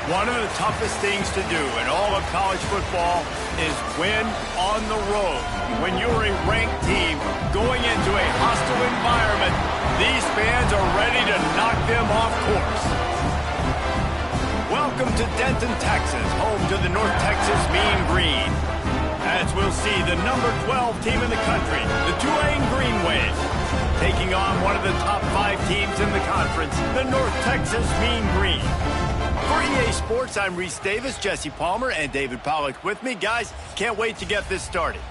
One of the toughest things to do in all of college football is win on the road. When you're a ranked team going into a hostile environment, these fans are ready to knock them off course. Welcome to Denton, Texas, home to the North Texas Mean Green. As we'll see the number 12 team in the country, the Tulane Green Wave, taking on one of the top 5 teams in the conference, the North Texas Mean Green. For EA Sports, I'm Reese Davis, Jesse Palmer, and David Pollack with me. Guys, can't wait to get this started.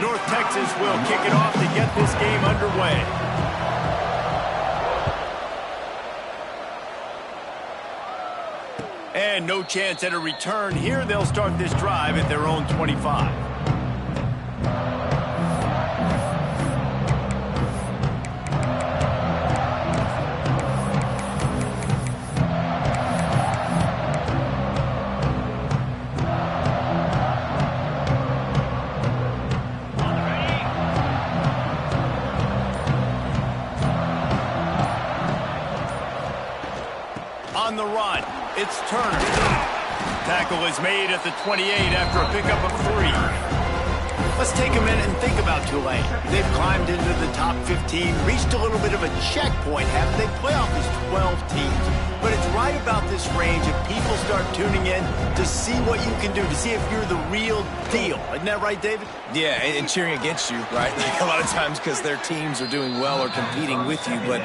North Texas will kick it off to get this game underway. And no chance at a return here. They'll start this drive at their own 25. On the run, it's Turner. Tackle is made at the 28 after a pickup of 3. Let's take a minute and think about Tulane. They've climbed into the top 15, reached a little bit of a checkpoint, haven't they? Playoff is 12 teams. But it's right about this range if people start tuning in to see what you can do, to see if you're the real deal. Isn't that right, David? Yeah, and cheering against you, right? Like a lot of times because their teams are doing well or competing with you. But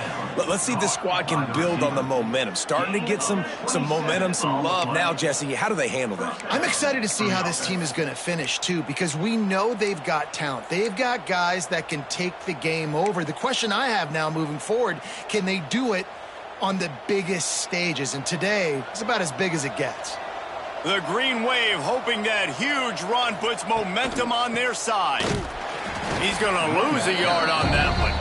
let's see if this squad can build on the momentum. Starting to get some momentum, some love. Now, Jesse, how do they handle that? I'm excited to see how this team is going to finish, too, because we know they've got talent. They've got guys that can take the game over. The question I have now moving forward, can they do it on the biggest stages? And today is about as big as it gets. The Green Wave hoping that huge run puts momentum on their side. He's going to lose a yard on that one.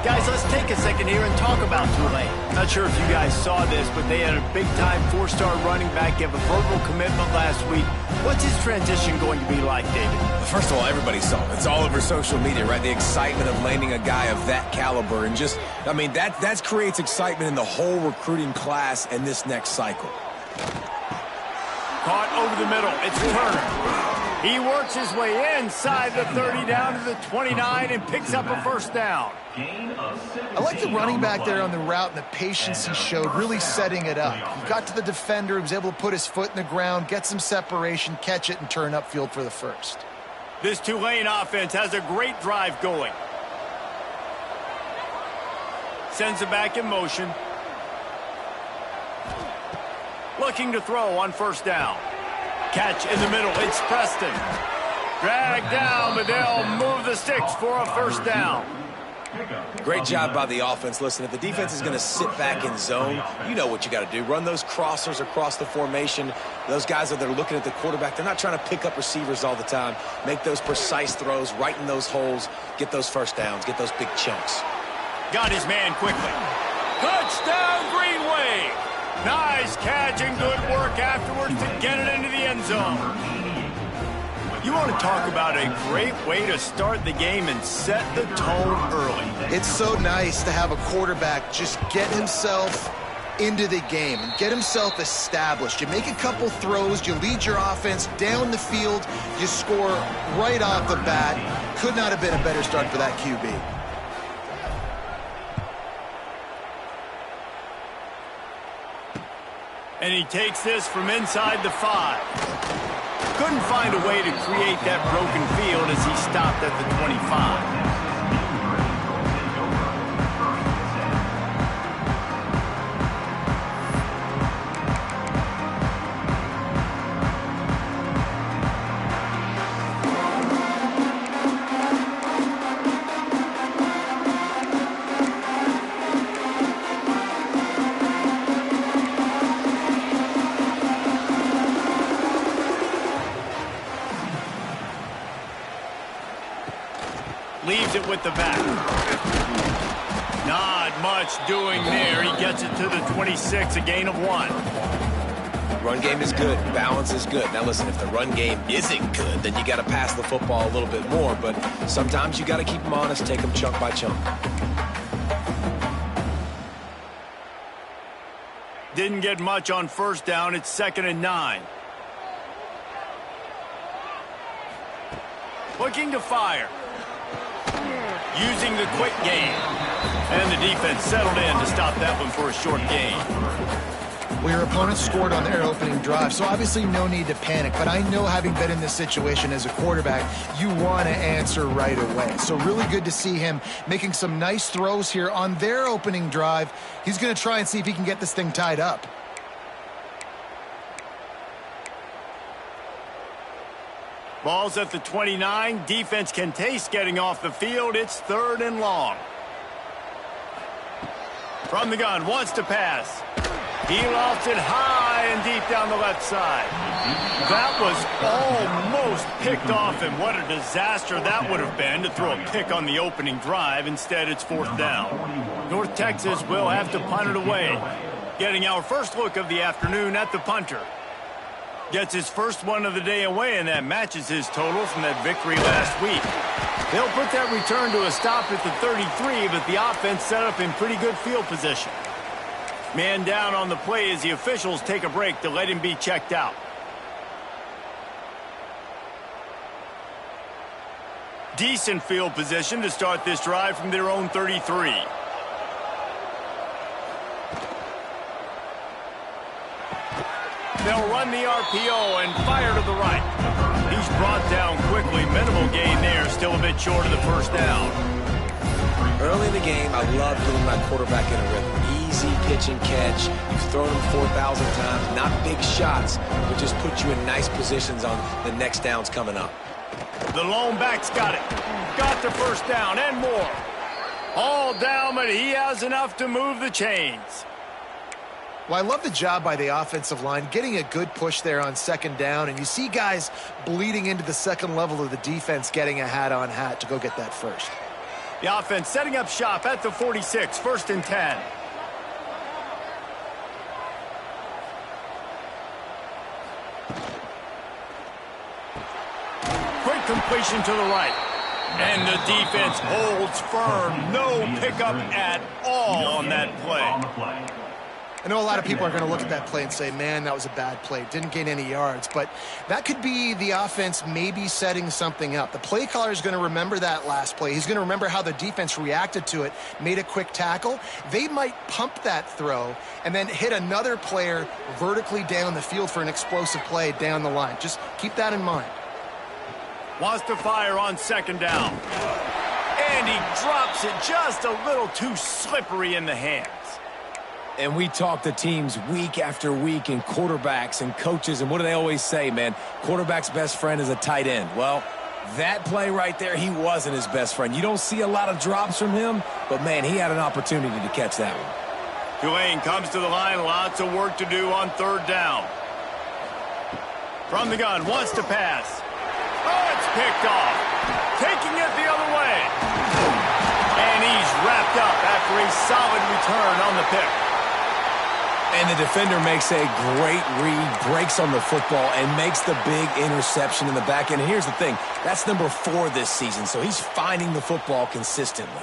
Guys, let's take a second here and talk about Tulane. Not sure if you guys saw this, but they had a big-time 4-star running back give a verbal commitment last week. What's his transition going to be like, David? First of all, everybody saw it. It's all over social media, right? The excitement of landing a guy of that caliber. And just, I mean, that creates excitement in the whole recruiting class and this next cycle. Caught over the middle. It's Turner. He works his way inside the 30 down to the 29 and picks up a first down. I like the running back there on the route and the patience he showed, really setting it up. He got to the defender, he was able to put his foot in the ground, get some separation, catch it, and turn upfield for the first. This Tulane offense has a great drive going. Sends it back in motion. Looking to throw on first down. Catch in the middle. It's Preston. Dragged down, but they'll move the sticks for a first down. Great job by the offense. Listen, if the defense is going to sit back in zone, you know what you got to do. Run those crossers across the formation. Those guys that are looking at the quarterback, they're not trying to pick up receivers all the time. Make those precise throws, right in those holes, get those first downs, get those big chunks. Got his man quickly. Touchdown, Green Wave. Nice catch and good work afterwards to get it into the end zone. You want to talk about a great way to start the game and set the tone early. It's so nice to have a quarterback just get himself into the game and get himself established. You make a couple throws, you lead your offense down the field, you score right off the bat. Could not have been a better start for that QB. And he takes this from inside the 5. Couldn't find a way to create that broken field as he stopped at the 25. Leaves it with the back. Not much doing there. He gets it to the 26, a gain of 1. Run game is good. Balance is good. Now, listen, if the run game isn't good, then you got to pass the football a little bit more. But sometimes you got to keep them honest, take them chunk by chunk. Didn't get much on first down. It's 2nd and 9. Looking to fire. Using the quick game. And the defense settled in to stop that one for a short gain. Well, your opponent scored on their opening drive, so obviously no need to panic. But I know, having been in this situation as a quarterback, you want to answer right away. So really good to see him making some nice throws here on their opening drive. He's going to try and see if he can get this thing tied up. Ball's at the 29. Defense can taste getting off the field. It's 3rd and long. From the gun, wants to pass. He lofts it high and deep down the left side. That was almost picked off, and what a disaster that would have been to throw a pick on the opening drive. Instead, it's 4th down. North Texas will have to punt it away. Getting our first look of the afternoon at the punter. Gets his first one of the day away, and that matches his total from that victory last week. They'll put that return to a stop at the 33, but the offense set up in pretty good field position. Man down on the play as the officials take a break to let him be checked out. Decent field position to start this drive from their own 33. They'll run the RPO and fire to the right. He's brought down quickly. Minimal gain there, still a bit short of the first down. Early in the game, I love getting my quarterback in a rhythm. Easy pitch and catch. You've thrown him 4,000 times. Not big shots, but just put you in nice positions on the next downs coming up. The lone back's got it. Got the first down and more. All down, but he has enough to move the chains. Well, I love the job by the offensive line, getting a good push there on 2nd down, and you see guys bleeding into the second level of the defense, getting a hat-on-hat to go get that first. The offense setting up shop at the 46, 1st and 10. Quick completion to the right. And the defense holds firm. No pickup at all on that play. I know a lot of people are going to look at that play and say, man, that was a bad play. Didn't gain any yards. But that could be the offense maybe setting something up. The play caller is going to remember that last play. He's going to remember how the defense reacted to it, made a quick tackle. They might pump that throw and then hit another player vertically down the field for an explosive play down the line. Just keep that in mind. Wants to fire on 2nd down. And he drops it just a little too slippery in the hands. And we talk to teams week after week, and quarterbacks and coaches, and what do they always say, man? Quarterback's best friend is a tight end. Well, that play right there, he wasn't his best friend. You don't see a lot of drops from him, but, man, he had an opportunity to catch that one. Tulane comes to the line. Lots of work to do on 3rd down. From the gun, wants to pass. Oh, it's picked off. Taking it the other way. And he's wrapped up after a solid return on the pick. And the defender makes a great read, breaks on the football, and makes the big interception in the back end. And here's the thing, that's number 4 this season, so he's finding the football consistently.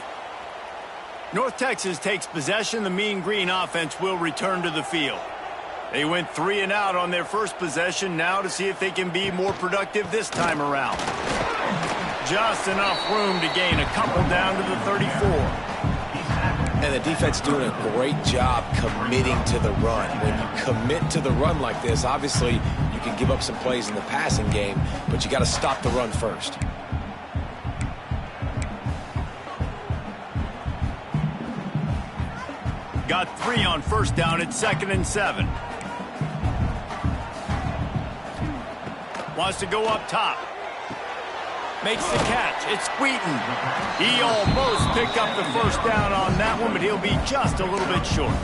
North Texas takes possession. The Mean Green offense will return to the field. They went 3 and out on their first possession, now to see if they can be more productive this time around. Just enough room to gain a couple down to the 34. And the defense doing a great job committing to the run. When you commit to the run like this, obviously you can give up some plays in the passing game, but you got to stop the run first. Got 3 on first down at 2nd and 7. Wants to go up top. Makes the catch. It's Wheaton. He almost picked up the first down on that one, but he'll be just a little bit short.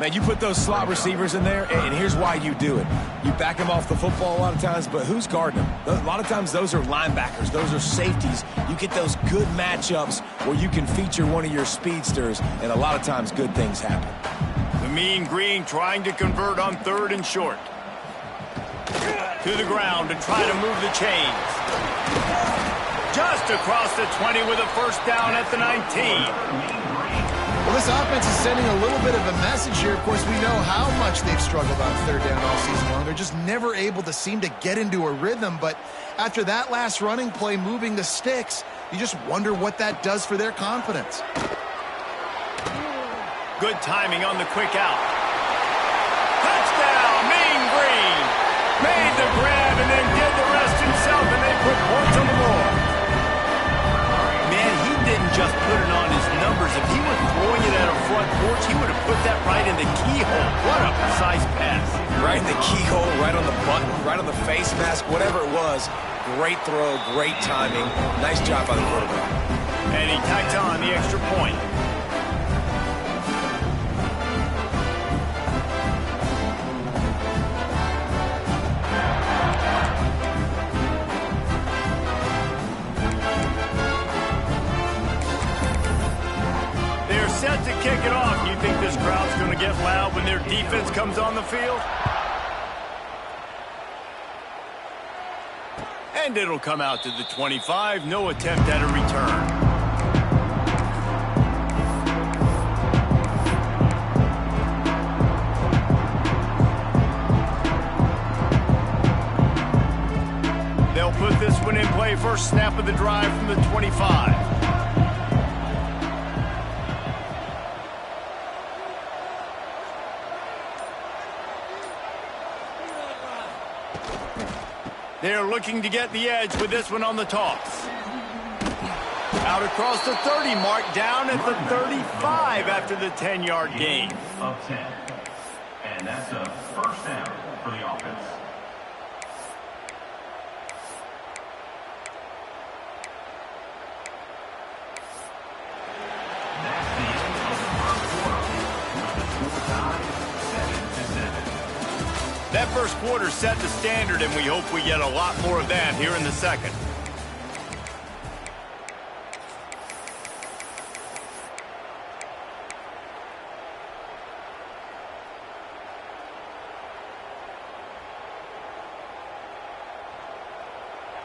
Man, you put those slot receivers in there, and here's why you do it. You back them off the football a lot of times, but who's guarding them? A lot of times those are linebackers. Those are safeties. You get those good matchups where you can feature one of your speedsters, and a lot of times good things happen. The mean green trying to convert on 3rd and short. To the ground to try to move the chains. Just across the 20 with a first down at the 19. Well, this offense is sending a little bit of a message here. Of course, we know how much they've struggled on 3rd down all season long. They're just never able to seem to get into a rhythm. But after that last running play, moving the sticks, you just wonder what that does for their confidence. Good timing on the quick out. Touchdown, Mean Green. Made the grab and then did the rest himself, and they put points on the board. Man, he didn't just put it on his numbers. If he were throwing it at a front porch, he would have put that right in the keyhole. What a precise pass. Right in the keyhole, right on the button, right on the face mask, whatever it was. Great throw, great timing. Nice job by the quarterback. And he tacks on the extra point. Set to kick it off. You think this crowd's going to get loud when their defense comes on the field? And it'll come out to the 25. No attempt at a return. They'll put this one in play. First snap of the drive from the 25. They're looking to get the edge with this one on the toss. Out across the 30 mark, down at the 35 after the 10-yard gain. Of 10. And that's a first down for the offense. That's the end of the first quarter. With the score tied 7-7. That first quarter set the standard, and we hope we get a lot more of that here in the second.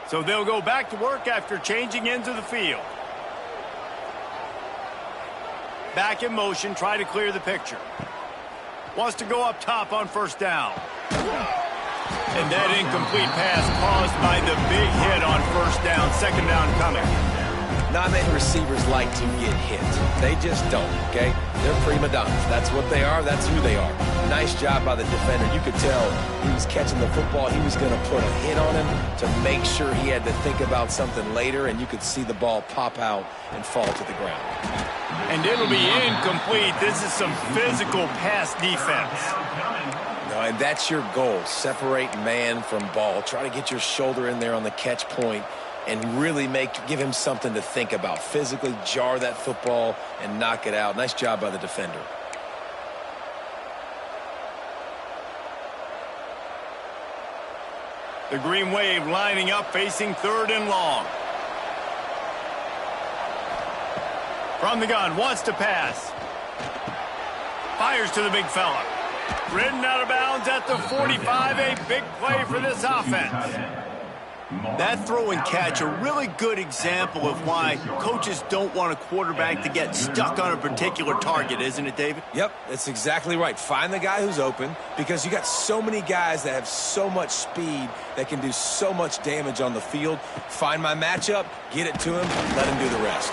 So they'll go back to work after changing into the field. Back in motion, try to clear the picture. Wants to go up top on first down. And that incomplete pass caused by the big hit on first down. Second down coming. Not many receivers like to get hit. They just don't, okay? They're prima donnas. That's what they are. That's who they are. Nice job by the defender. You could tell he was catching the football. He was going to put a hit on him to make sure he had to think about something later, and you could see the ball pop out and fall to the ground. And it'll be incomplete. This is some physical pass defense. No, and that's your goal. Separate man from ball. Try to get your shoulder in there on the catch point and really give him something to think about. Physically jar that football and knock it out. Nice job by the defender. The Green Wave lining up, facing 3rd and long. From the gun, wants to pass. Fires to the big fella. Ridden out of bounds at the 45, a big play for this offense. That throw and catch, a really good example of why coaches don't want a quarterback to get stuck on a particular target, isn't it, David? Yep, that's exactly right. Find the guy who's open, because you got so many guys that have so much speed that can do so much damage on the field. Find my matchup, get it to him, let him do the rest.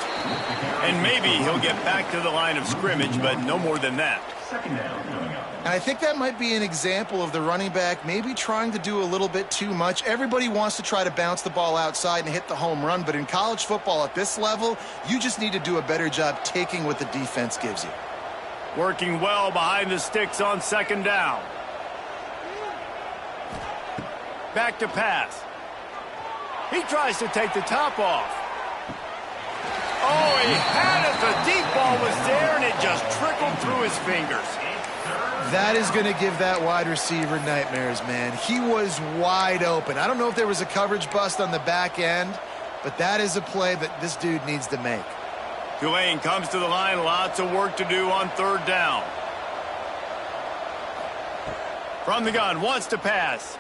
And maybe he'll get back to the line of scrimmage, but no more than that. Second down coming up. And I think that might be an example of the running back maybe trying to do a little bit too much. Everybody wants to try to bounce the ball outside and hit the home run, but in college football at this level, you just need to do a better job taking what the defense gives you. Working well behind the sticks on second down. Back to pass. He tries to take the top off. Oh, he had it. The deep ball was there, and it just trickled through his fingers. That is going to give that wide receiver nightmares, man. He was wide open. I don't know if there was a coverage bust on the back end, but that is a play that this dude needs to make. Tulane comes to the line. Lots of work to do on third down. From the gun, wants to pass.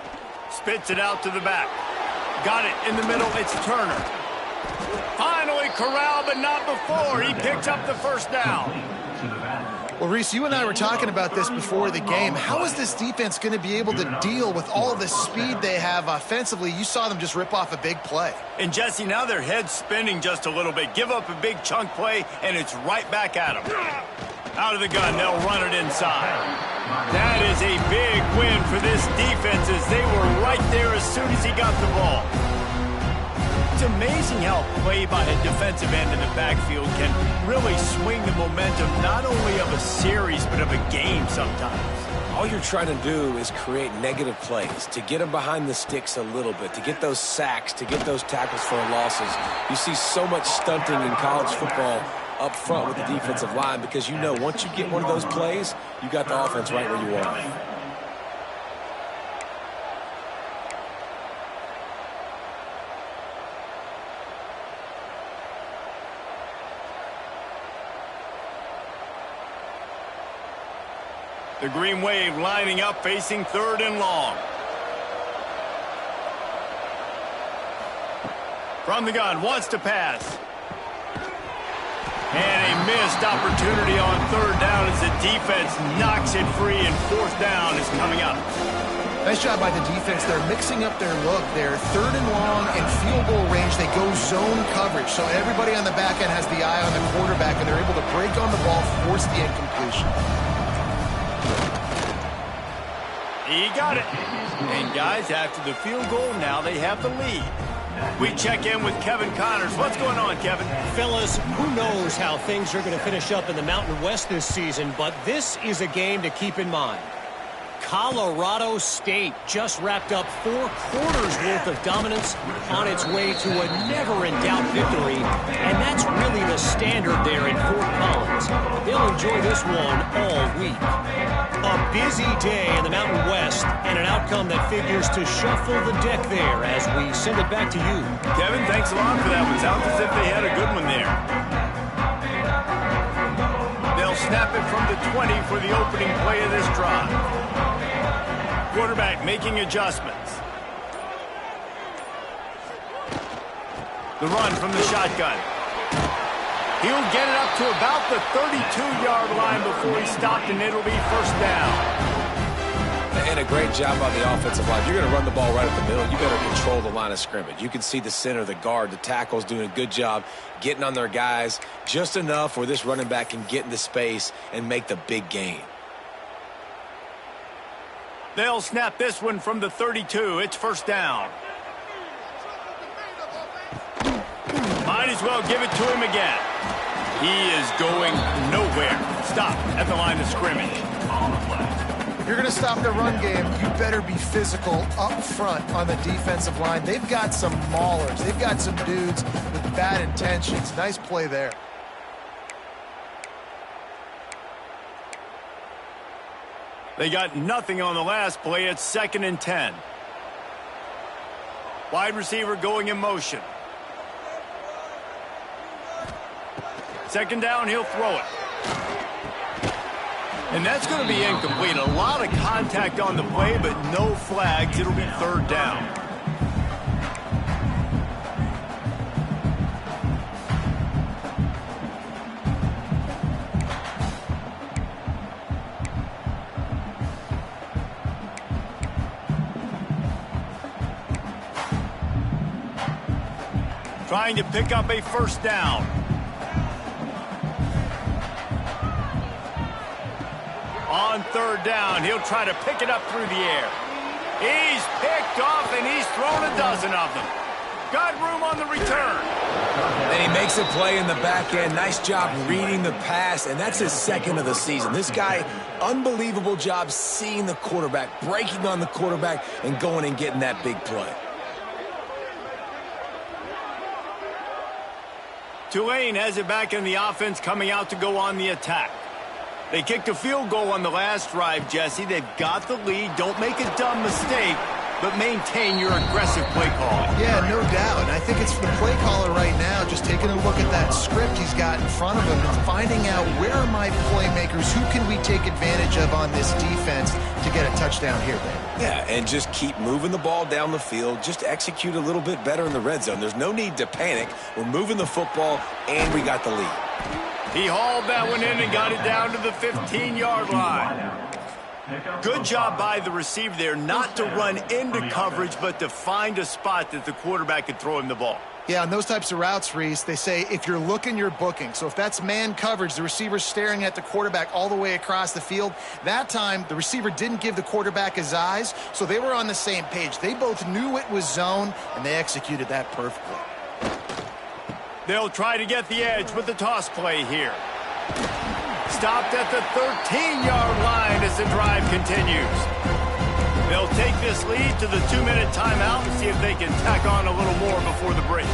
Spits it out to the back. Got it in the middle, it's Turner. Finally corralled, but not before. He picks up the first down. Well, Reese, you and I were talking about this before the game. How is this defense going to be able to deal with all the speed they have offensively? You saw them just rip off a big play. And, Jesse, now their head's spinning just a little bit. Give up a big chunk play, and it's right back at them. Out of the gun, they'll run it inside. That is a big win for this defense as they were right there as soon as he got the ball. It's amazing how play by a defensive end in the backfield can really swing the momentum not only of a series but of a game sometimes. All you're trying to do is create negative plays, to get them behind the sticks a little bit, to get those sacks, to get those tackles for losses. You see so much stunting in college football up front with the defensive line because you know once you get one of those plays, you got the offense right where you want it. The Green Wave lining up, facing 3rd and long. From the gun, wants to pass. And a missed opportunity on 3rd down as the defense knocks it free, and 4th down is coming up. Nice job by the defense. They're mixing up their look. They're 3rd and long and field goal range. They go zone coverage, so everybody on the back end has the eye on the quarterback, and they're able to break on the ball, force the incompletion. He got it. And, guys, after the field goal, now they have the lead. We check in with Kevin Connors. What's going on, Kevin? Fellas, who knows how things are going to finish up in the Mountain West this season, but this is a game to keep in mind. Colorado State just wrapped up 4 quarters worth of dominance on its way to a never-in-doubt victory, and that's really the standard there in Fort Collins. They'll enjoy this one all week. A busy day in the Mountain West, and an outcome that figures to shuffle the deck there as we send it back to you. Kevin, thanks a lot for that one. Sounds as if they had a good one there. They'll snap it from the 20 for the opening play of this drive. Quarterback making adjustments. The run from the shotgun. He'll get it up to about the 32-yard line before he stopped, and it'll be 1st down. And a great job on the offensive line. If you're going to run the ball right up the middle, you better control the line of scrimmage. You can see the center, the guard, the tackles doing a good job getting on their guys just enough where this running back can get into space and make the big gain. They'll snap this one from the 32. It's 1st down. Might as well give it to him again. He is going nowhere. Stop at the line of scrimmage. If you're going to stop the run game, you better be physical up front on the defensive line. They've got some maulers. They've got some dudes with bad intentions. Nice play there. They got nothing on the last play. It's 2nd and 10. Wide receiver going in motion. 2nd down, he'll throw it. And that's going to be incomplete. A lot of contact on the play, but no flags. It'll be 3rd down. Trying to pick up a 1st down. On 3rd down, he'll try to pick it up through the air. He's picked off, and he's thrown a dozen of them. Got room on the return. And he makes a play in the back end. Nice job reading the pass, and that's his 2nd of the season. This guy, unbelievable job seeing the quarterback, breaking on the quarterback, and going and getting that big play. Tulane has it back in the offense, coming out to go on the attack. They kicked a field goal on the last drive, Jesse. They've got the lead. Don't make a dumb mistake. but maintain your aggressive play calling. Yeah, no doubt. And I think it's for the play caller right now, just taking a look at that script he's got in front of him and finding out where are my playmakers, who can we take advantage of on this defense to get a touchdown here, Ben. Yeah, and just keep moving the ball down the field. Just execute a little bit better in the red zone. There's no need to panic. We're moving the football, and we got the lead. He hauled that one in and got it down to the 15-yard line. Good job by the receiver there not to run into coverage, but to find a spot that the quarterback could throw him the ball. Yeah, on those types of routes, Reese, they say if you're looking, you're booking. So if that's man coverage, the receiver's staring at the quarterback all the way across the field. That time, the receiver didn't give the quarterback his eyes, so they were on the same page. They both knew it was zone, and they executed that perfectly. They'll try to get the edge with the toss play here. Stopped at the 13-yard line as the drive continues. They'll take this lead to the 2-minute timeout and see if they can tack on a little more before the break.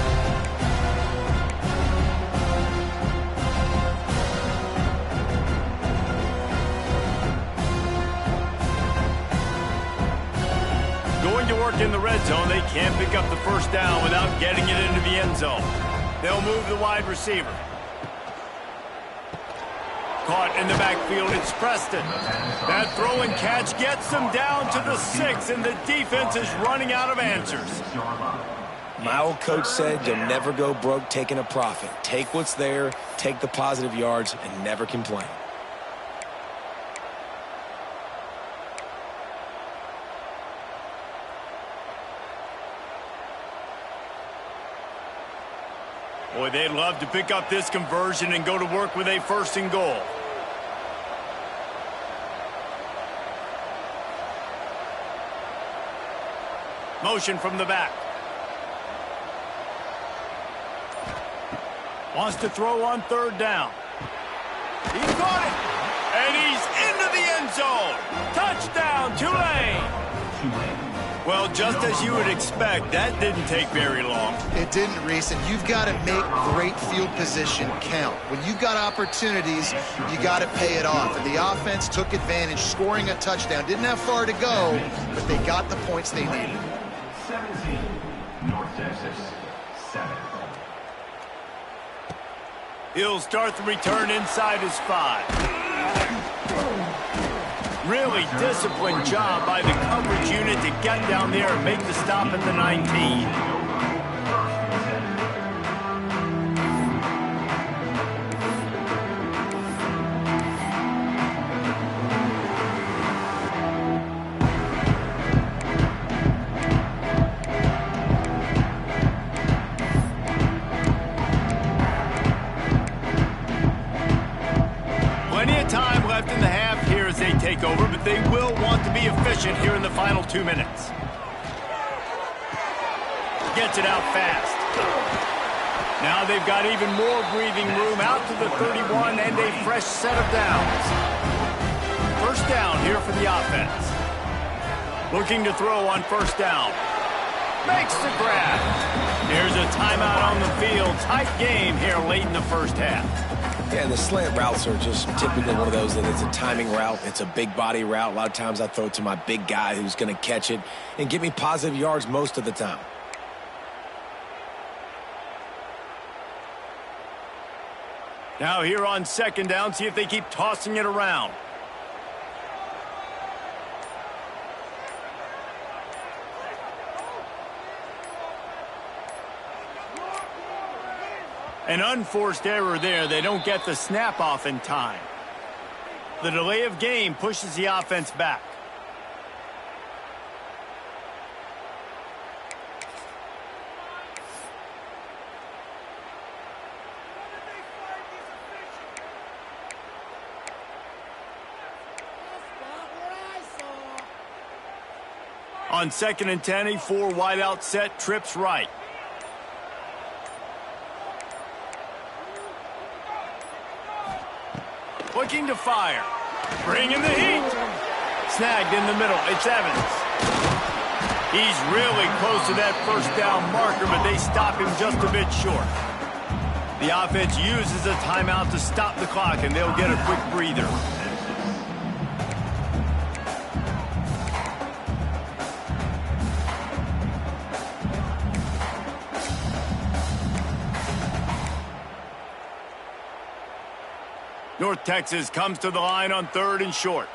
Going to work in the red zone, they can't pick up the first down without getting it into the end zone. They'll move the wide receiver. Caught in the backfield, it's Preston. That throw and catch gets them down to the 6, and the defense is running out of answers. My old coach said you'll never go broke taking a profit. Take what's there, take the positive yards, and never complain. Boy, they'd love to pick up this conversion and go to work with a 1st and goal. Motion from the back. Wants to throw on 3rd down. He caught it. And he's into the end zone. Touchdown, Tulane. Well, just as you would expect, that didn't take very long. It didn't, Reese, and you've got to make great field position count. When you've got opportunities, you got to pay it off. And the offense took advantage, scoring a touchdown. Didn't have far to go, but they got the points they needed. 17, North Texas, 7. He'll start the return inside his 5. Really disciplined job by the coverage unit to get down there and make the stop at the 19. Plenty of time left in the half here as they take over, but they will want to be efficient here in the final 2 minutes. Gets it out fast. Now they've got even more breathing room out to the 31 and a fresh set of downs. 1st down here for the offense. Looking to throw on 1st down. Makes the grab. Here's a timeout on the field. Tight game here late in the 1st half. Yeah, and the slant routes are just typically one of those that it's a timing route. It's a big body route. A lot of times I throw it to my big guy who's going to catch it and give me positive yards most of the time. Now here on 2nd down, see if they keep tossing it around. An unforced error there. They don't get the snap off in time. The delay of game pushes the offense back. On 2nd and 10, a 4 wide out set, trips right. Looking to fire. Bringing the heat. Snagged in the middle. It's Evans. He's really close to that 1st down marker, but they stop him just a bit short. The offense uses a timeout to stop the clock, and they'll get a quick breather. North Texas comes to the line on 3rd and short.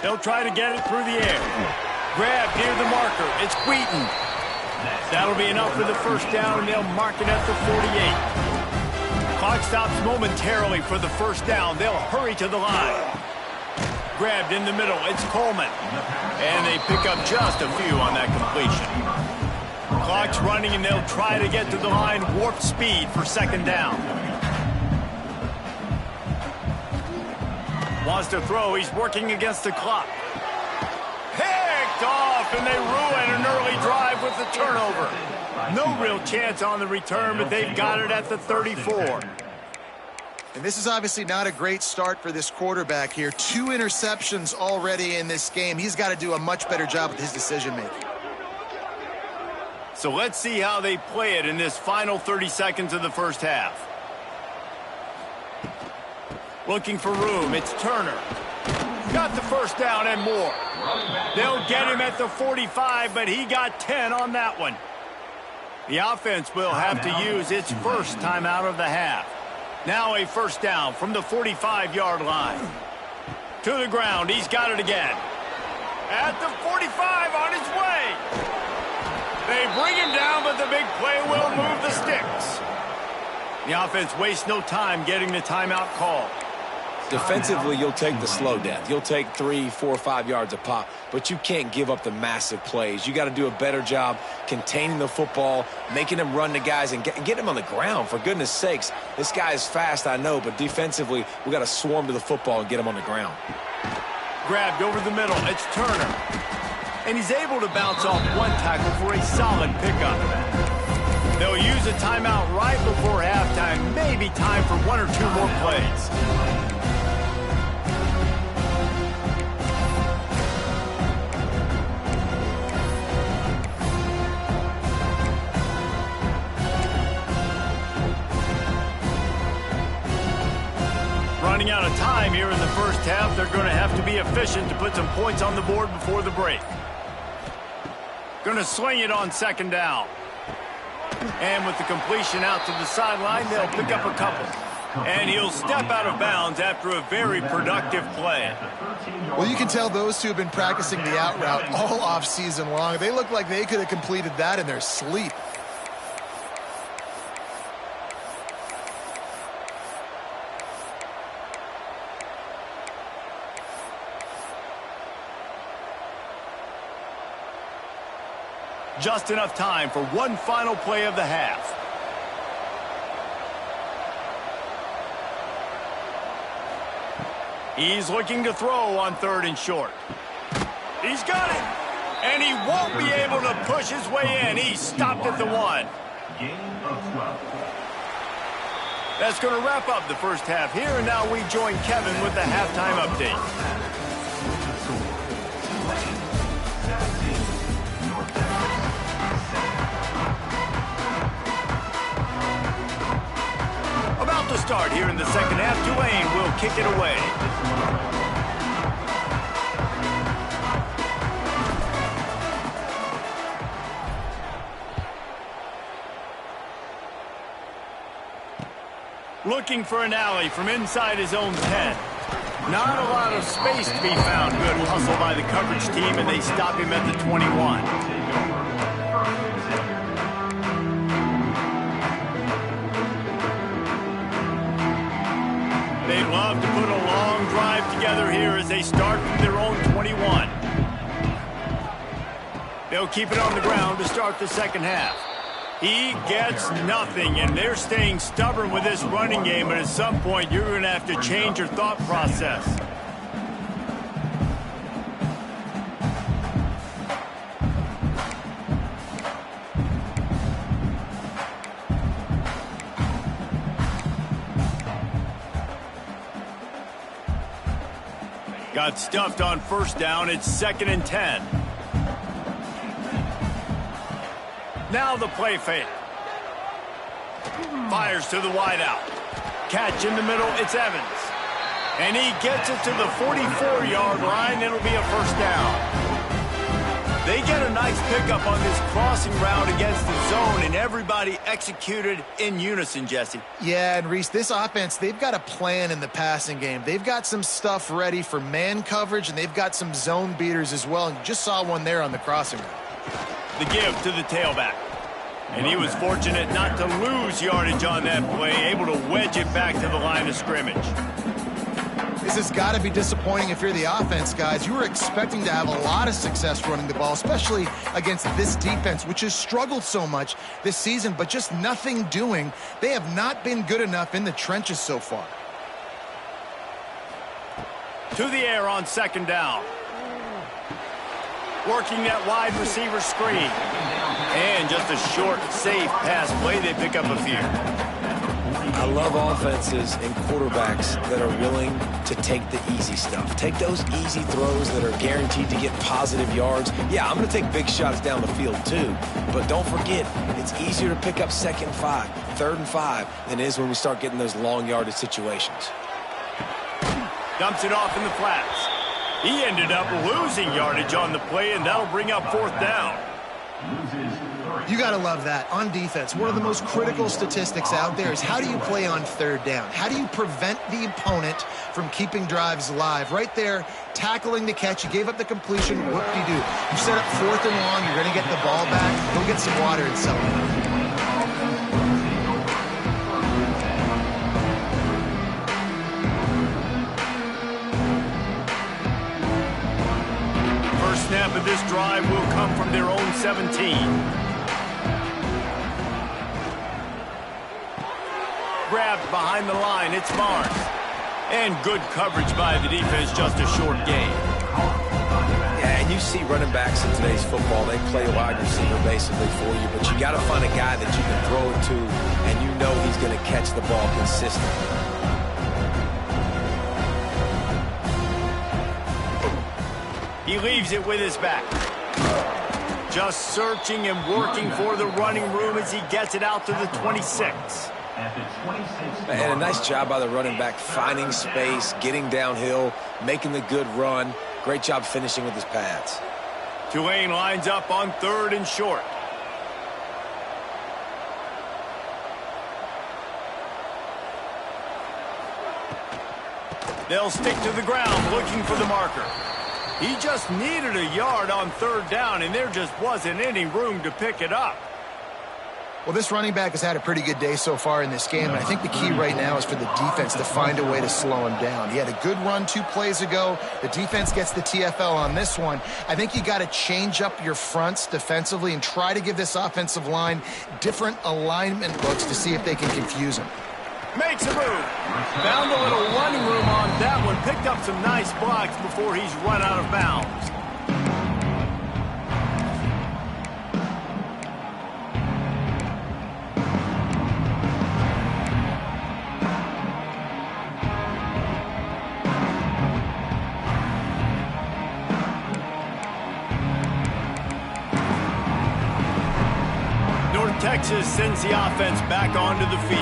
They'll try to get it through the air. Grab near the marker. It's Wheaton. That'll be enough for the first down, and they'll mark it at the 48. Clock stops momentarily for the first down. They'll hurry to the line. Grabbed in the middle. It's Coleman. And they pick up just a few on that completion. Clock's running, and they'll try to get to the line warp speed for second down. Wants to throw. He's working against the clock. Picked off, and they ruin an early drive with the turnover. No real chance on the return, but they've got it at the 34. And this is obviously not a great start for this quarterback here. 2 interceptions already in this game. He's got to do a much better job with his decision-making. So let's see how they play it in this final 30 seconds of the first half. Looking for room. It's Turner. Got the first down and more. They'll get him at the 45, but he got 10 on that one. The offense will have to use its first timeout of the half. Now a first down from the 45-yard line. To the ground. He's got it again. At the 45 on his way. They bring him down, but the big play will move the sticks. The offense wastes no time getting the timeout call. Defensively, you'll take the slow death. You'll take 3, 4, 5 yards a pop, but you can't give up the massive plays. You got to do a better job containing the football, making them run to guys, and get him on the ground. For goodness sakes, this guy is fast, I know, but defensively, we got to swarm to the football and get him on the ground. Grabbed over the middle. It's Turner. And he's able to bounce off one tackle for a solid pickup. They'll use a timeout right before halftime. Maybe time for 1 or 2 more plays. Running out of time here in the first half. They're going to have to be efficient to put some points on the board before the break. Going to swing it on second down. And with the completion out to the sideline, they'll pick up a couple. And he'll step out of bounds after a very productive play. Well, you can tell those two have been practicing the out route all off season long. They look like they could have completed that in their sleep. Just enough time for one final play of the half. He's looking to throw on 3rd and short. He's got it. And he won't be able to push his way in. He's stopped at the 1. That's going to wrap up the first half here. And now we join Kevin with the halftime update. To start here in the second half, Tulane will kick it away. Looking for an alley from inside his own 10. Not a lot of space to be found. Good hustle by the coverage team, and they stop him at the 21. They'd love to put a long drive together here as they start from their own 21. They'll keep it on the ground to start the second half. He gets nothing, and they're staying stubborn with this running game, but at some point you're going to have to change your thought process. Got stuffed on first down. It's 2nd and 10. Now the play fake. Fires to the wideout. Catch in the middle. It's Evans. And he gets it to the 44-yard line. It'll be a first down. They get a nice pickup on this crossing route against the zone, and everybody executed in unison, Jesse. Yeah, and Reese, this offense, they've got a plan in the passing game. They've got some stuff ready for man coverage, and they've got some zone beaters as well. And you just saw one there on the crossing route. The give to the tailback. And he was fortunate not to lose yardage on that play, able to wedge it back to the line of scrimmage. This has got to be disappointing if you're the offense, guys. You were expecting to have a lot of success running the ball, especially against this defense, which has struggled so much this season, but just nothing doing. They have not been good enough in the trenches so far. To the air on second down. Working that wide receiver screen. And just a short, safe pass play. They pick up a few. I love offenses and quarterbacks that are willing to take the easy stuff. Take those easy throws that are guaranteed to get positive yards. Yeah, I'm going to take big shots down the field too. But don't forget, it's easier to pick up 2nd and 5, 3rd and 5 than it is when we start getting those long yardage situations. Dumps it off in the flats. He ended up losing yardage on the play, and that'll bring up 4th down. You got to love that. On defense, one of the most critical statistics out there is how do you play on 3rd down? How do you prevent the opponent from keeping drives alive? Right there, tackling the catch. You gave up the completion. Whoop-de-doo. You set up 4th and long. You're going to get the ball back. Go get some water and celebrate. First snap of this drive will come from their own 17. Grabbed behind the line, it's Barnes. And good coverage by the defense, just a short gain. Yeah, and you see running backs in today's football, they play wide receiver basically for you, but you got to find a guy that you can throw it to, and you know he's going to catch the ball consistently. He leaves it with his back. Just searching and working for the running room as he gets it out to the 26. And a nice job by the running back, finding space, getting downhill, making the good run. Great job finishing with his pads. Tulane lines up on 3rd and short. They'll stick to the ground looking for the marker. He just needed a yard on 3rd down, and there just wasn't any room to pick it up. Well, this running back has had a pretty good day so far in this game, and I think the key right now is for the defense to find a way to slow him down. He had a good run 2 plays ago. The defense gets the TFL on this one. I think you got to change up your fronts defensively and try to give this offensive line different alignment looks to see if they can confuse him. Makes a move. Found a little running room on that one. Picked up some nice blocks before he's run out of bounds. Texas sends the offense back onto the field.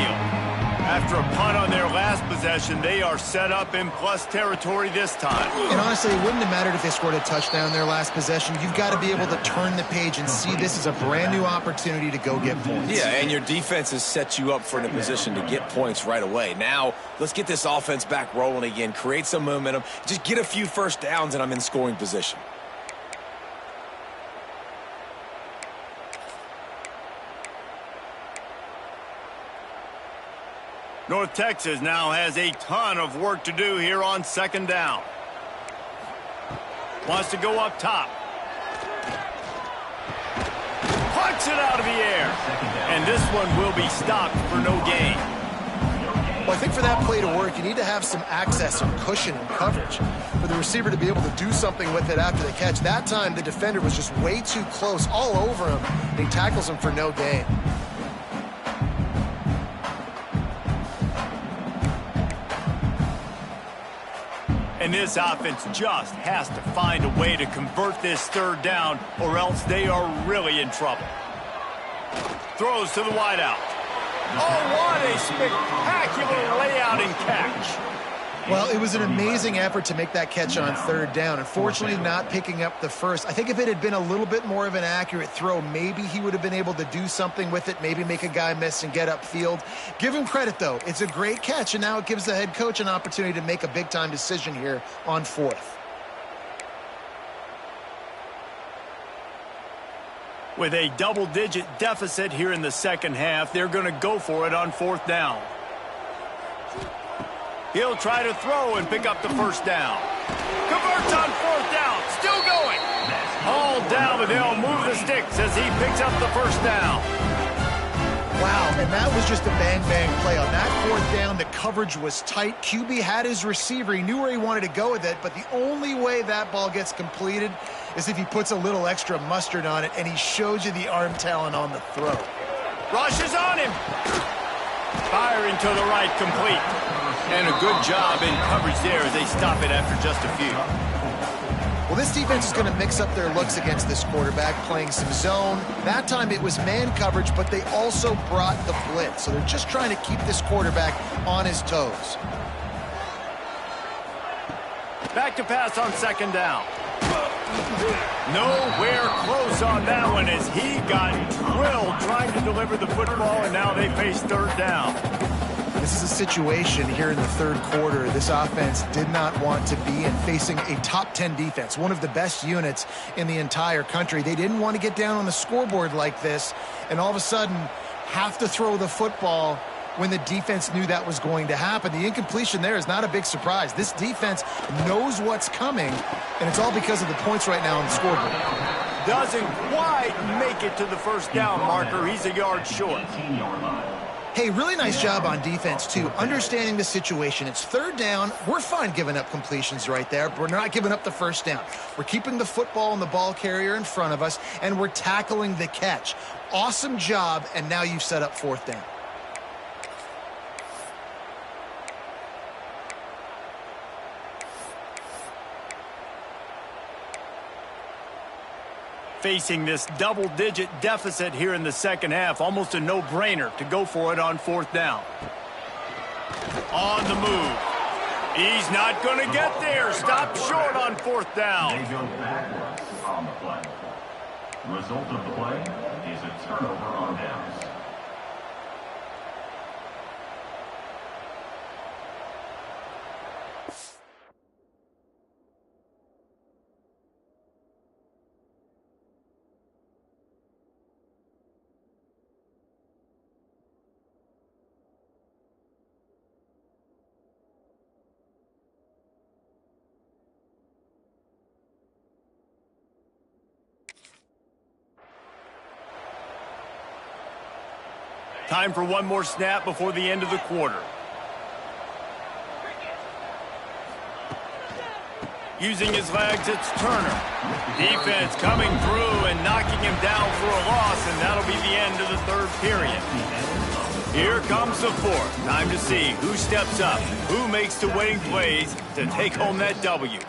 After a punt on their last possession, they are set up in plus territory this time. And honestly, it wouldn't have mattered if they scored a touchdown their last possession. You've got to be able to turn the page and see this as a brand new opportunity to go get points. Yeah, and your defense has set you up for a position to get points right away. Now, let's get this offense back rolling again, create some momentum, just get a few first downs, and I'm in scoring position. North Texas now has a ton of work to do here on 2nd down. Wants to go up top. Pucks it out of the air. And this one will be stopped for no gain. Well, I think for that play to work, you need to have some access and cushion and coverage for the receiver to be able to do something with it after the catch. That time, the defender was just way too close, all over him, and he tackles him for no gain. And this offense just has to find a way to convert this 3rd down, or else they are really in trouble. Throws to the wideout. Oh, what a spectacular layout and catch. Well, it was an amazing effort to make that catch on third down. Unfortunately, not picking up the first. I think if it had been a little bit more of an accurate throw, maybe he would have been able to do something with it, maybe make a guy miss and get upfield. Give him credit, though. It's a great catch, and now it gives the head coach an opportunity to make a big-time decision here on fourth. With a double-digit deficit here in the second half, they're going to go for it on fourth down. He'll try to throw and pick up the first down. Converts on fourth down. Still going. All down, but they'll move the sticks as he picks up the first down. Wow, and that was just a bang-bang play. On that fourth down, the coverage was tight. QB had his receiver. He knew where he wanted to go with it, but the only way that ball gets completed is if he puts a little extra mustard on it, and he shows you the arm talent on the throw. Rush is on him. Firing to the right, complete. And a good job in coverage there as they stop it after just a few. Well, this defense is going to mix up their looks against this quarterback, playing some zone. That time it was man coverage, but they also brought the blitz. So they're just trying to keep this quarterback on his toes. Back to pass on second down. Nowhere close on that one as he got drilled trying to deliver the football, and now they face third down. This is a situation here in the third quarter this offense did not want to be in, facing a top 10 defense, one of the best units in the entire country. They didn't want to get down on the scoreboard like this and all of a sudden have to throw the football when the defense knew that was going to happen. The incompletion there is not a big surprise. This defense knows what's coming, and it's all because of the points right now on the scoreboard. Doesn't quite make it to the first down marker. He's a yard short. Hey, really nice job on defense, too, understanding the situation. It's third down. We're fine giving up completions right there, but we're not giving up the first down. We're keeping the football and the ball carrier in front of us, and we're tackling the catch. Awesome job, and now you've set up fourth down. Facing this double-digit deficit here in the second half, almost a no-brainer to go for it on fourth down. On the move. He's not going to get there. Stop short on fourth down. They go backwards on the play. Result of the play is a turnover on downs. Time for one more snap before the end of the quarter. Using his legs, it's Turner. Defense coming through and knocking him down for a loss, and that'll be the end of the third period. Here comes the fourth. Time to see who steps up, who makes the winning plays to take home that W.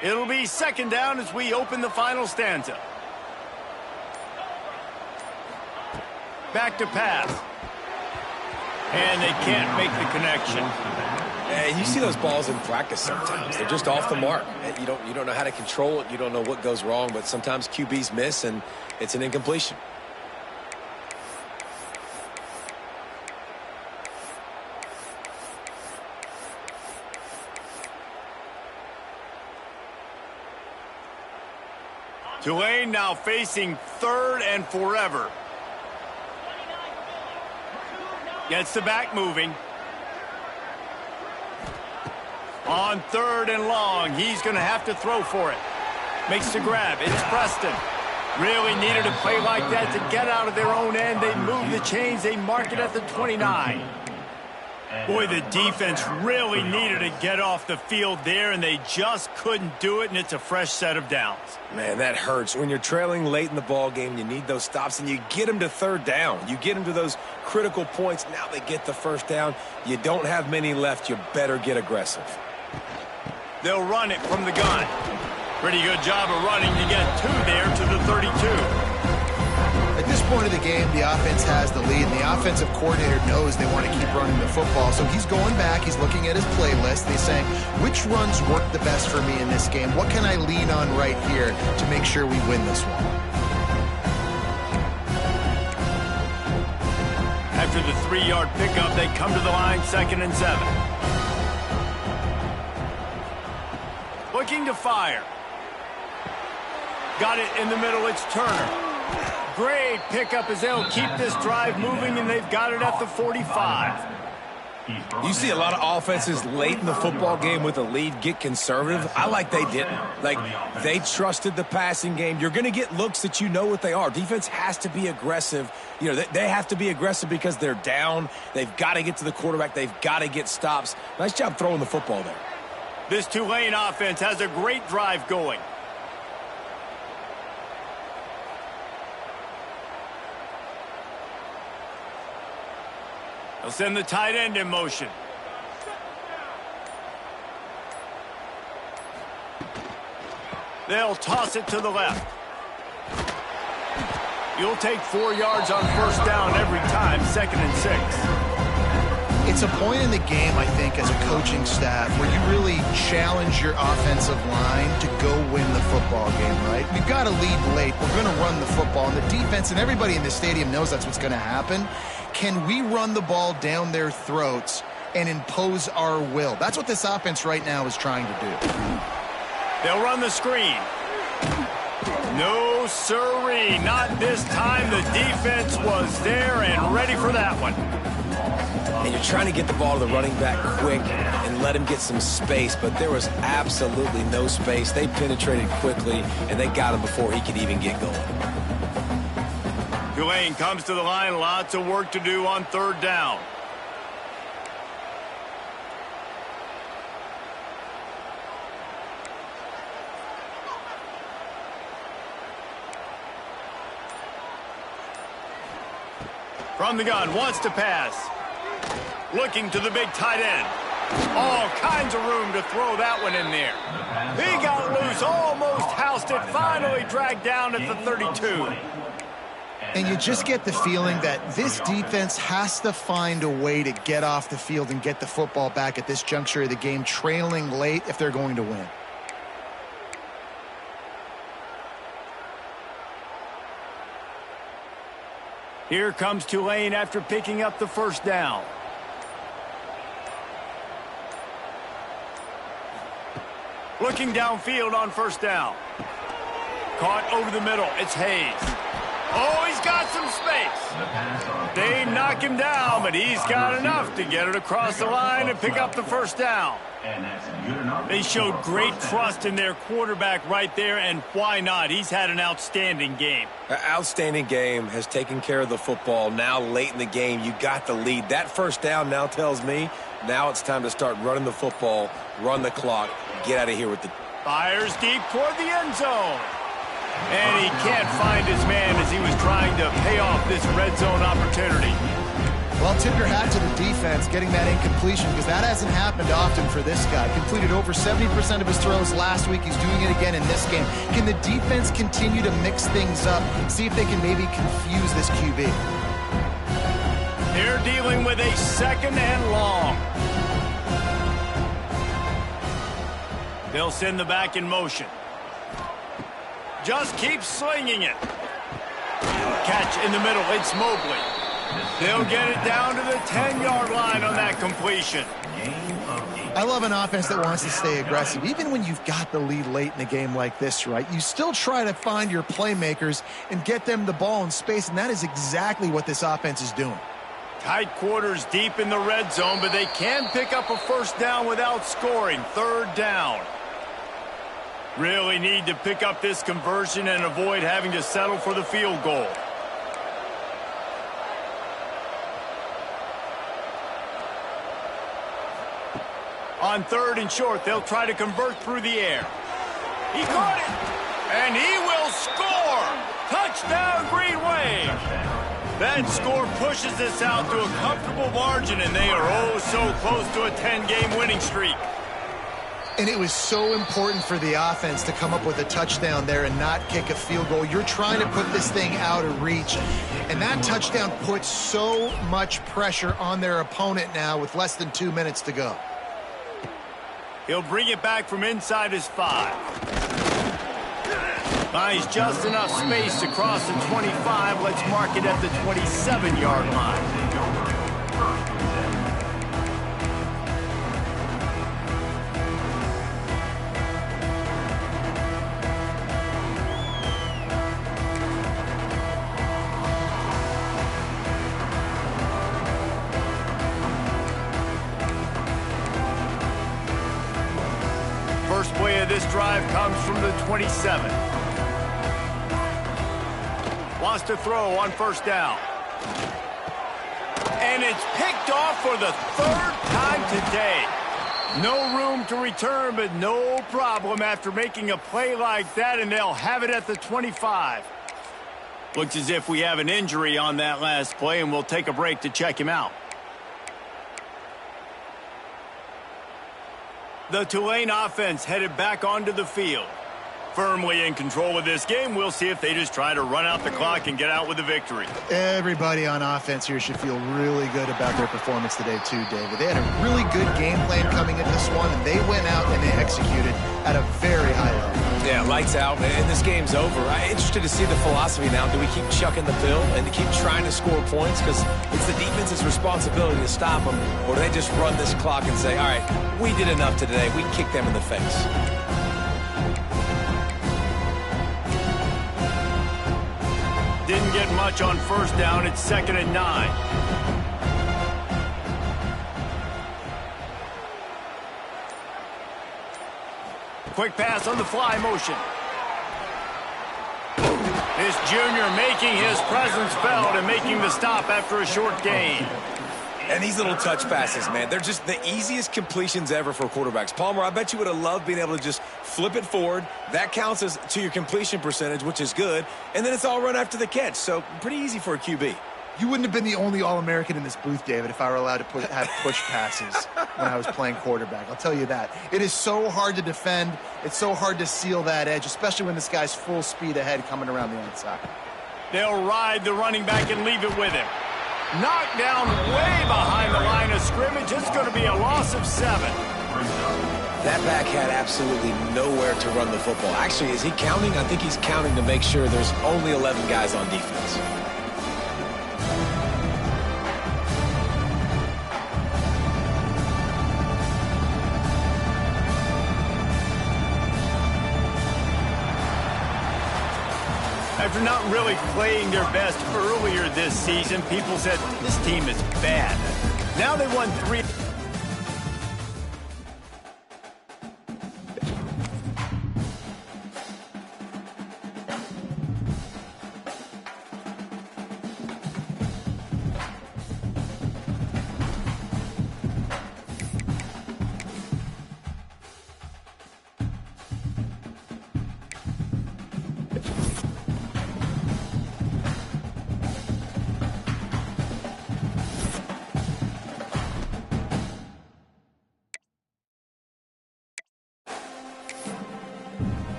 It'll be second down as we open the final stanza. Back to pass. And they can't make the connection. And you see those balls in practice sometimes. They're just off the mark. You don't know how to control it. You don't know what goes wrong, but sometimes QBs miss, and it's an incompletion. Tulane now facing third and forever. Gets the back moving. On third and long, he's going to have to throw for it. Makes the grab. It's Preston. Really needed a play like that to get out of their own end. They move the chains. They mark it at the 29. Boy, the defense really needed to get off the field there, and they just couldn't do it, and it's a fresh set of downs. Man, that hurts. When you're trailing late in the ball game, you need those stops, and you get them to third down. You get them to those critical points. Now they get the first down. You don't have many left. You better get aggressive. They'll run it from the gun. Pretty good job of running to get 2 there to the 32. At this point of the game, the offense has the lead, and the offensive coordinator knows they want to keep running the football. So he's going back, he's looking at his playlist, and he's saying, which runs work the best for me in this game? What can I lean on right here to make sure we win this one? After the 3-yard pickup, they come to the line, 2nd and 7. Looking to fire. Got it in the middle, it's Turner. Great pickup as they'll keep this drive moving, and they've got it at the 45. You see a lot of offenses late in the football game with a lead get conservative. I like they didn't. Like, they trusted the passing game. You're going to get looks that you know what they are. Defense has to be aggressive. You know, they have to be aggressive because they're down. They've got to get to the quarterback. They've got to get stops. Nice job throwing the football there. This Tulane offense has a great drive going. They'll send the tight end in motion. They'll toss it to the left. You'll take 4 yards on first down every time, 2nd and 6. It's a point in the game, I think, as a coaching staff where you really challenge your offensive line to go win the football game, right? We've got to lead late. We're going to run the football. And the defense and everybody in the stadium knows that's what's going to happen. Can we run the ball down their throats and impose our will? That's what this offense right now is trying to do. They'll run the screen. No siree, not this time. The defense was there and ready for that one. And you're trying to get the ball to the running back quick and let him get some space, but there was absolutely no space. They penetrated quickly, and they got him before he could even get going. Tulane comes to the line. Lots of work to do on 3rd down. From the gun, wants to pass. Looking to the big tight end. All kinds of room to throw that one in there. He got loose, almost housed it, finally dragged down at the 32. And you just get the feeling that this defense has to find a way to get off the field and get the football back at this juncture of the game, trailing late if they're going to win. Here comes Tulane after picking up the first down. Looking downfield on first down. Caught over the middle. It's Hayes. Oh, he's got some space. They knock him down, but he's got enough to get it across the line and pick up the first down. They showed great trust in their quarterback right there, and why not? He's had an outstanding game. An outstanding game, has taken care of the football. Now late in the game, you got the lead. That first down now tells me now it's time to start running the football, run the clock, get out of here with the... Fires deep toward the end zone. And he can't find his man as he was trying to pay off this red zone opportunity. Well, tip your hat to the defense getting that incompletion, because that hasn't happened often for this guy. Completed over 70% of his throws last week. He's doing it again in this game. Can the defense continue to mix things up, see if they can maybe confuse this QB? They're dealing with a 2nd and long. They'll send the back in motion. Just keep slinging it. Catch in the middle. It's Mobley. They'll get it down to the 10-yard line on that completion. I love an offense that wants to stay aggressive. Even when you've got the lead late in a game like this, right, you still try to find your playmakers and get them the ball in space, and that is exactly what this offense is doing. Tight quarters deep in the red zone, but they can pick up a first down without scoring. 3rd down. Really need to pick up this conversion and avoid having to settle for the field goal. On 3rd and short, they'll try to convert through the air. He caught it, and he will score! Touchdown, Green Wave! That score pushes us out to a comfortable margin, and they are oh so close to a 10-game winning streak. And it was so important for the offense to come up with a touchdown there and not kick a field goal. You're trying to put this thing out of reach. And that touchdown puts so much pressure on their opponent now with less than 2 minutes to go. He'll bring it back from inside his 5. Finds just enough space to cross the 25. Let's mark it at the 27-yard line. First play of this drive comes from the 27. Wants to throw on 1st down. And it's picked off for the 3rd time today. No room to return, but no problem after making a play like that, and they'll have it at the 25. Looks as if we have an injury on that last play, and we'll take a break to check him out. The Tulane offense headed back onto the field. Firmly in control of this game. We'll see if they just try to run out the clock and get out with a victory. Everybody on offense here should feel really good about their performance today too, David. They had a really good game plan coming into this one, and they went out and they executed at a very high level. Yeah, lights out, and this game's over. I'm interested to see the philosophy now. Do we keep chucking the pill and to keep trying to score points because it's the defense's responsibility to stop them, or do they just run this clock and say, all right, we did enough today, we can kick them in the face? Didn't get much on 1st down. It's 2nd and 9. Quick pass on the fly motion. This junior making his presence felt and making the stop after a short gain. And these little touch passes, man, they're just the easiest completions ever for quarterbacks. Palmer, I bet you would have loved being able to just flip it forward. That counts as to your completion percentage, which is good. And then it's all run after the catch. So pretty easy for a QB. You wouldn't have been the only All-American in this booth, David, if I were allowed to have push passes when I was playing quarterback. I'll tell you that. It is so hard to defend. It's so hard to seal that edge, especially when this guy's full speed ahead coming around the outside. They'll ride the running back and leave it with him. Knocked down way behind the line of scrimmage. It's going to be a loss of 7. That back had absolutely nowhere to run the football. Actually, is he counting? I think he's counting to make sure there's only 11 guys on defense. After not really playing their best earlier this season, people said, this team is bad. Now they won 3.